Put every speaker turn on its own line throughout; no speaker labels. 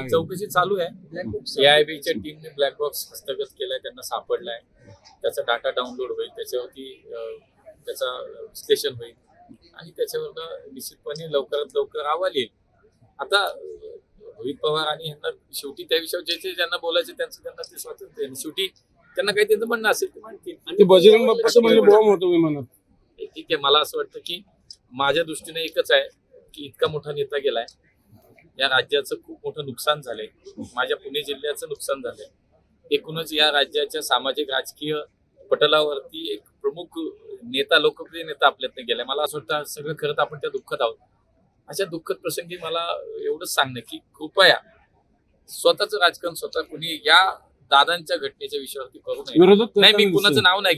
चौकशी चालू आहे. AIBच्या टीमने ब्लॅक बॉक्स हस्तगत केलाय, त्यांना सापडलाय. त्याचा डाटा डाउनलोड होईल, त्याच्यावरती त्याचा विश्लेषण होईल आणि त्याच्यावर निश्चितपणे लवकरात लवकर अहवाल येईल. आता रोहित पवार आणि यांना शेवटी त्या विषयावर ज्यांना बोलायचं त्यांना ते स्वातंत्र्य आहे. शेवटी त्यांना काही त्यांचं म्हणणं असेल ते म्हणतील.
बजरंग बाप्पाचं म्हणजे बॉम्ब होतो विमानात.
ठीक आहे, मला असं वाटतं की माझ्या दृष्टीने एकच आहे की इतका मोठा नेता गेलाय, या राज्याचं खूप मोठं नुकसान झालंय, माझ्या पुणे जिल्ह्याचं नुकसान झालंय, एकूणच या राज्याच्या सामाजिक राजकीय पटलावरती एक प्रमुख नेता, लोकप्रिय नेता आपल्यातनं गेलाय. मला असं वाटतं सगळं खरं तर आपण त्या दुःखात आहोत. अशा दुःखद प्रसंगी मला एवढंच सांगणं की कृपया स्वतःचं राजकारण स्वतः कुणी या दादांच्या घटनेच्या विषयावरती करू नये. नाही, मी कुणाचं नाव नाही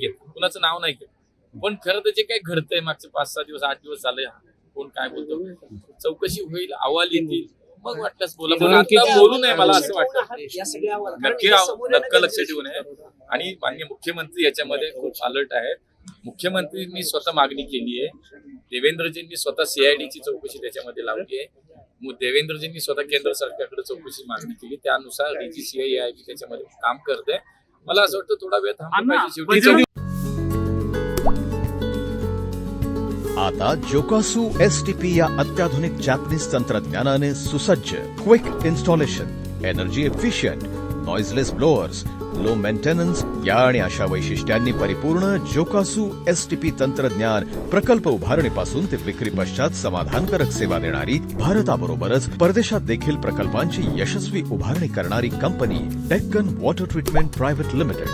घेत, पण खरं तर जे काही घडतंय मागचे 5-6 दिवस 8 दिवस झाले, कोण काय बोलतो, चौकशी होईल, अहवाल येतील, मग वाटल्यास बोला, पण आता बोलू नये. मला असं वाटतं नक्की लक्ष ठेवू नये. आणि माननीय मुख्यमंत्री याच्यामध्ये खूप अलर्ट आहेत. मुख्यमंत्रींनी स्वतः मागणी केली आहे, देवेंद्रजींनी स्वतः CIDची चौकशी त्याच्यामध्ये लावली आहे, देवेंद्रजींनी स्वतः केंद्र सरकारकडे चौकशी मागणी केली, त्यानुसार DGCI AIB त्याच्यामध्ये काम करते. मला असं वाटतं थोडा वेळ थांबला पाहिजे. शेवटी
आता जोकासू STP या अत्याधुनिक जॅपनीज तंत्रज्ञानाने सुसज्ज, quick installation, energy efficient, noiseless blowers, low maintenance या आणि अशा वैशिष्ट्यांनी परिपूर्ण जोकासू STP तंत्रज्ञान प्रकल्प उभारणीपासून ते विक्री पश्चात समाधानकारक सेवा देणारी, भारताबरोबरच परदेशात देखील प्रकल्पांची यशस्वी उभारणी करणारी company Deccan water treatment private limited.